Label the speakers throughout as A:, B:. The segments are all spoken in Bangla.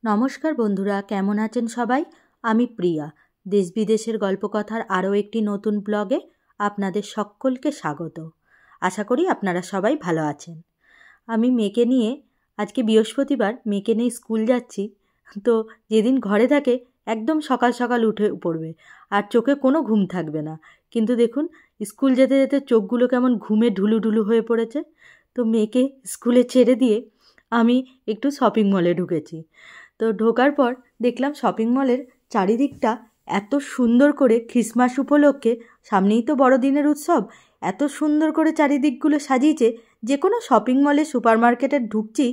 A: নমস্কার বন্ধুরা, কেমন আছেন সবাই? আমি প্রিয়া। দেশ বিদেশের গল্পকথার আরও একটি নতুন ব্লগে আপনাদের সকলকে স্বাগত। আশা করি আপনারা সবাই ভালো আছেন। আমি মেয়েকে নিয়ে আজকে বৃহস্পতিবার, মেয়েকে নিয়ে স্কুল যাচ্ছি। তো যেদিন ঘরে থাকে একদম সকাল সকাল উঠে পড়বে, আর চোখে কোনো ঘুম থাকবে না। কিন্তু দেখুন, স্কুল যেতে যেতে চোখগুলো কেমন ঘুমে ঢুলু ঢুলু হয়ে পড়েছে। তো মেয়েকে স্কুলে ছেড়ে দিয়ে আমি একটু শপিং মলে ঢুকেছি। তো ঢোকার পর দেখলাম শপিং মলের চারিদিকটা এত সুন্দর করে ক্রিসমাস উপলক্ষে, সামনেই তো বড়দিনের উৎসব, এত সুন্দর করে চারিদিকগুলো সাজিয়েছে। যে কোনো শপিং মলে, সুপার মার্কেটে ঢুকছি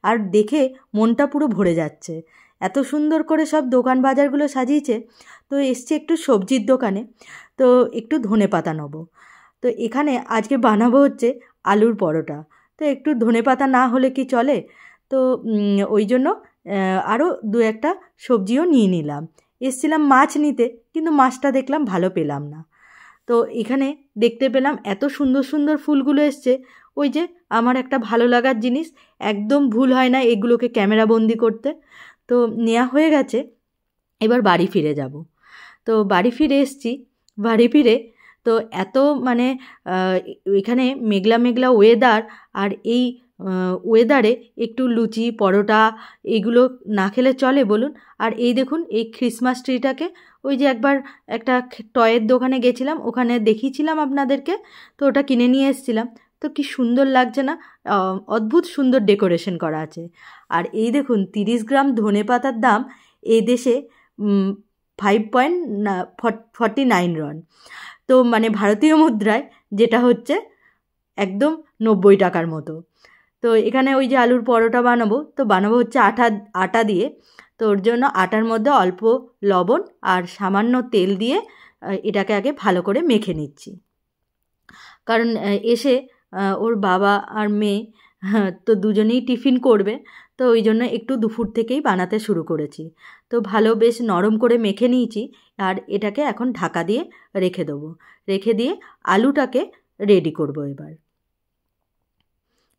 A: আর দেখে মনটা পুরো ভরে যাচ্ছে। এত সুন্দর করে সব দোকান বাজারগুলো সাজিয়েছে। তো এসছি একটু সবজির দোকানে, তো একটু ধনেপাতা নেবো। তো এখানে আজকে বানাবো হচ্ছে আলুর পরোটা। তো একটু ধনেপাতা না হলে কি চলে? তো ওই জন্য আরও দু একটা সবজিও নিয়ে নিলাম। এসছিলাম মাছ নিতে, কিন্তু মাছটা দেখলাম ভালো পেলাম না। তো এখানে দেখতে পেলাম এত সুন্দর সুন্দর ফুলগুলো এসছে। ওই যে আমার একটা ভালো লাগার জিনিস, একদম ভুল হয় না এগুলোকে ক্যামেরা বন্দি করতে। তো নেওয়া হয়ে গেছে, এবার বাড়ি ফিরে যাব। তো বাড়ি ফিরে এসছি। বাড়ি ফিরে তো এত মানে এখানে মেঘলা মেঘলা ওয়েদার, আর এই ওয়েদারে একটু লুচি পরোটা এগুলো না খেলে চলে বলুন? আর এই দেখুন, এই ক্রিসমাস ট্রিটাকে ওই যে একবার একটা টয়ের দোকানে গেছিলাম, ওখানে দেখিয়েছিলাম আপনাদেরকে, তো ওটা কিনে নিয়ে এসেছিলাম। তো কি সুন্দর লাগছে না? অদ্ভুত সুন্দর ডেকোরেশন করা আছে। আর এই দেখুন, 30 গ্রাম ধনেপাতার দাম এই দেশে 5.49 রন। তো মানে ভারতীয় মুদ্রায় যেটা হচ্ছে একদম 90 টাকার মতো। তো এখানে ওই যে আলুর পরোটা বানাবো, তো বানাবো হচ্ছে আটা দিয়ে। তো ওর জন্য আটার মধ্যে অল্প লবণ আর সামান্য তেল দিয়ে এটাকে আগে ভালো করে মেখে নিচ্ছি। কারণ এসে ওর বাবা আর মেয়ে তো দুজনেই টিফিন করবে। তো ওই জন্য একটু দুপুর থেকেই বানাতে শুরু করেছি। তো ভালো বেশ নরম করে মেখে নিয়েছি। আর এটাকে এখন ঢাকা দিয়ে রেখে দেবো। রেখে দিয়ে আলুটাকে রেডি করব এবার।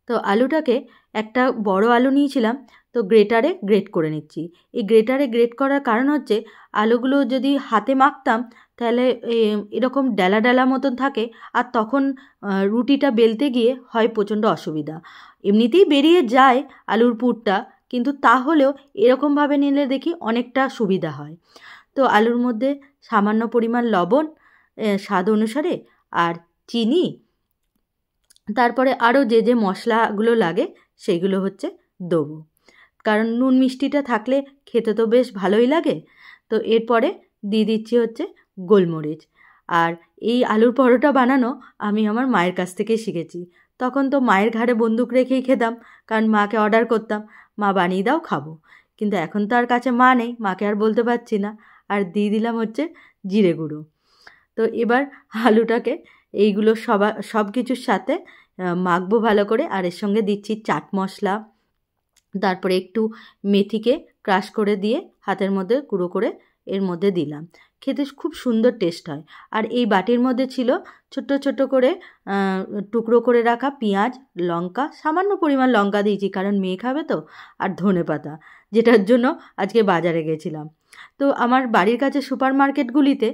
A: তো আলুটাকে, একটা বড় আলু নিয়েছিলাম, তো গ্রেটারে গ্রেট করে নিচ্ছি। এই গ্রেটারে গ্রেট করার কারণ হচ্ছে, আলুগুলো যদি হাতে মাখতাম তাহলে এরকম ডেলা ডেলা মতন থাকে, আর তখন রুটিটা বেলতে গিয়ে হয় প্রচণ্ড অসুবিধা। এমনিতেই বেরিয়ে যায় আলুর পুরটা, কিন্তু তাহলেও এরকমভাবে নিলে দেখি অনেকটা সুবিধা হয়। তো আলুর মধ্যে সামান্য পরিমাণ লবণ, স্বাদ অনুসারে, আর চিনি, তারপরে আরও যে যে মশলাগুলো লাগে সেগুলো হচ্ছে দেবো। কারণ নুন মিষ্টিটা থাকলে খেতে তো বেশ ভালোই লাগে। তো এরপরে দিয়ে দিচ্ছি হচ্ছে গোলমরিচ। আর এই আলুর পরোটা বানানো আমি আমার মায়ের কাছ থেকে শিখেছি। তখন তো মায়ের ঘাড়ে বন্দুক রেখেই খেতাম, কারণ মাকে অর্ডার করতাম, মা বানিয়ে দাও খাবো। কিন্তু এখন তো আর কাছে মা নেই, মাকে আর বলতে পারছি না। আর দিয়ে দিলাম হচ্ছে জিরে গুঁড়ো। তো এবার আলুটাকে এইগুলো সব কিছুর সাথে মাখবো ভালো করে। আর এর সঙ্গে দিচ্ছি চাট মশলা, তারপরে একটু মেথিকে ক্রাশ করে দিয়ে হাতের মধ্যে গুঁড়ো করে এর মধ্যে দিলাম। খেতে খুব সুন্দর টেস্ট হয়। আর এই বাটির মধ্যে ছিল ছোট্ট ছোট্ট করে টুকরো করে রাখা পেঁয়াজ, লঙ্কা, সামান্য পরিমাণ লঙ্কা দিয়েছি কারণ মেয়ে খাবে তো, আর ধনেপাতা, যেটার জন্য আজকে বাজারে গেছিলাম। তো আমার বাড়ির কাছে সুপার মার্কেটগুলিতে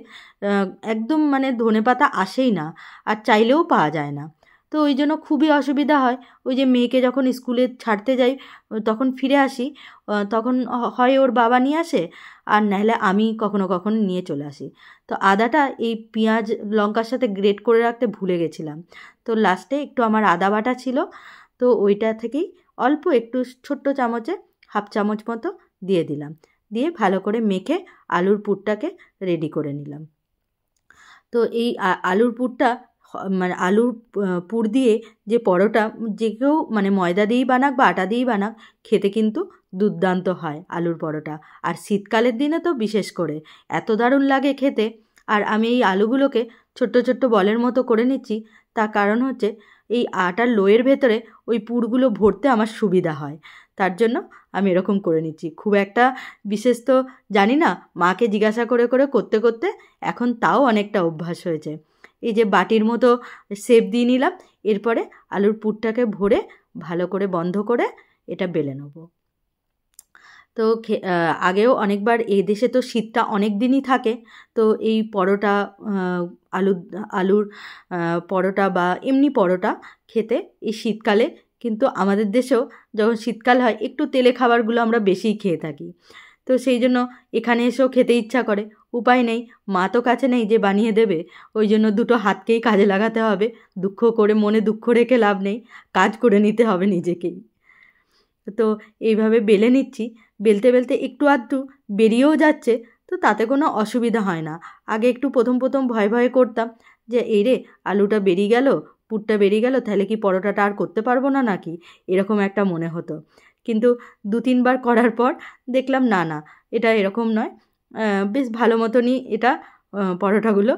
A: একদম মানে ধনেপাতা আসেই না, আর চাইলেও পাওয়া যায় না। তো ওই জন্য খুবই অসুবিধা হয়। ওই যে মেয়েকে যখন স্কুলে ছাড়তে যাই, তখন ফিরে আসি, তখন হয় ওর বাবা নিয়ে আসে, আর নাহলে আমি কখনো কখনো নিয়ে চলে আসি। তো আদাটা এই পেঁয়াজ লঙ্কার সাথে গ্রেট করে রাখতে ভুলে গেছিলাম। তো লাস্টে একটু আমার আদা বাটা ছিল, তো ওইটা থেকেই অল্প একটু ছোট্ট চামচে হাফ চামচ মতো দিয়ে দিলাম। দিয়ে ভালো করে মেখে আলুর পুরটাকে রেডি করে নিলাম। তো এই আলুর পুরটা, মানে আলুর পুর দিয়ে যে পরোটা, যে কেউ মানে ময়দা দিয়েই বানাক বা আটা দিয়েই বানাক, খেতে কিন্তু দুর্দান্ত হয় আলুর পরোটা। আর শীতকালের দিনে তো বিশেষ করে এত দারুণ লাগে খেতে। আর আমি এই আলুগুলোকে ছোট্ট ছোট্ট বলের মতো করে নিচ্ছি, তার কারণ হচ্ছে এই আটার লোয়ের ভেতরে ওই পুরগুলো ভরতে আমার সুবিধা হয়, তার জন্য আমি এরকম করে নিচ্ছি। খুব একটা বিশেষ তো জানি না, মাকে জিজ্ঞাসা করে করে করতে করতে এখন তাও অনেকটা অভ্যাস হয়েছে। এই যে বাটির মতো শেপ দিয়ে নিলাম, এরপরে আলুর পুরটাকে ভরে ভালো করে বন্ধ করে এটা বেলে নেব। তো আগেও অনেকবার এই দেশে তো শীতটা অনেক দিনই থাকে, তো এই পরোটা আলুর পরোটা বা এমনি পরোটা খেতে এই শীতকালে কিন্তু আমাদের দেশেও যখন শীতকাল হয় একটু তেলে খাবারগুলো আমরা বেশিই খেয়ে থাকি। তো সেই জন্য এখানে এসেও খেতে ইচ্ছা করে, উপায় নেই, মা তো কাছে নেই যে বানিয়ে দেবে, ওই জন্য দুটো হাতকেই কাজে লাগাতে হবে, মনে দুঃখ রেখে লাভ নেই, কাজ করে নিতে হবে নিজেকেই। তো এইভাবে বেলে নিচ্ছি, বেলতে বেলতে একটু আধটু বেরিয়েও যাচ্ছে, তো তাতে কোনো অসুবিধা হয় না। আগে একটু প্রথম ভয় ভয় করতাম যে এই রে আলুটা বেরিয়ে গেল, পুরটা বেরিয়ে গেল, তাহলে কি পরোটাটা আর করতে পারবো না নাকি, এরকম একটা মনে হতো। কিন্তু 2-3 বার করার পর দেখলাম না না, এটা এরকম নয়, বেশ ভালো মতনই এটা পরোটাগুলো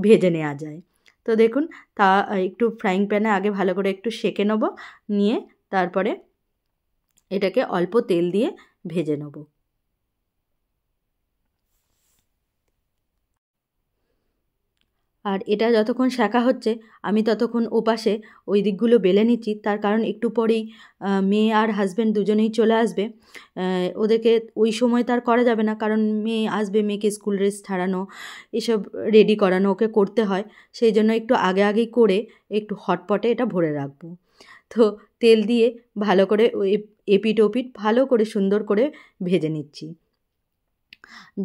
A: ভেজে নেওয়া যায়। তো দেখুন, তা একটু ফ্রাইং প্যানে আগে ভালো করে একটু সেঁকে নেব, নিয়ে তারপরে এটাকে অল্প তেল দিয়ে ভেজে নেব। আর এটা যতক্ষণ সেঁকা হচ্ছে আমি ততক্ষণ ওপাশে ওই দিকগুলো বেলে নিচ্ছি, তার কারণ একটু পরেই মেয়ে আর হাজব্যান্ড দুজনেই চলে আসবে। ওদেরকে ওই সময় তার করা যাবে না, কারণ মেয়ে আসবে, মেয়েকে স্কুল ড্রেস ছাড়ানো, এসব রেডি করানো ওকে করতে হয়, সেই জন্য একটু আগেই করে একটু হটপটে এটা ভরে রাখবো। তো তেল দিয়ে ভালো করে ওই এপিট ওপিট ভালো করে সুন্দর করে ভেজে নিচ্ছি,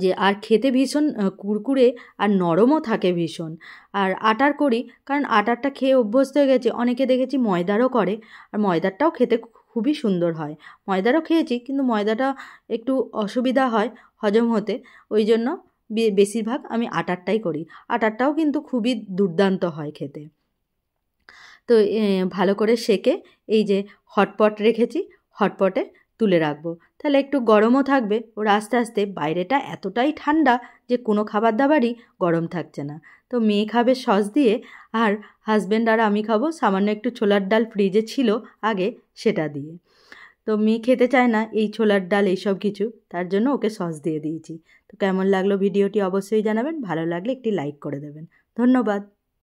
A: যে আর খেতে ভীষণ কুরকুরে আর নরমও থাকে ভীষণ। আর আটার করি, কারণ আটারটা খেয়ে অভ্যস্ত হয়ে গেছে, অনেকে দেখেছি ময়দারও করে, আর ময়দারটাও খেতে খুবই সুন্দর হয়। ময়দারও খেয়েছি, কিন্তু ময়দাটা একটু অসুবিধা হয় হজম হতে, ওই জন্য বেশিরভাগ আমি আটারটাই করি। আটারটাও কিন্তু খুবই দুর্দান্ত হয় খেতে। তো ভালো করে সেঁকে এই যে হটপট রেখেছি, হটপটে তুলে রাখবো, তাহলে একটু গরমও থাকবে, ওর আস্তে আস্তে বাইরেটা এতটাই ঠান্ডা যে কোনো খাবার দাবারই গরম থাকছে না। তো মেয়ে খাবে সস দিয়ে, আর হাজব্যান্ড আর আমি খাবো সামান্য একটু ছোলার ডাল ফ্রিজে ছিল আগে, সেটা দিয়ে। তো মেয়ে খেতে চায় না এই ছোলার ডাল এইসব কিছু, তার জন্য ওকে সস দিয়ে দিয়েছি। তো কেমন লাগলো ভিডিওটি অবশ্যই জানাবেন, ভালো লাগলে একটি লাইক করে দেবেন। ধন্যবাদ।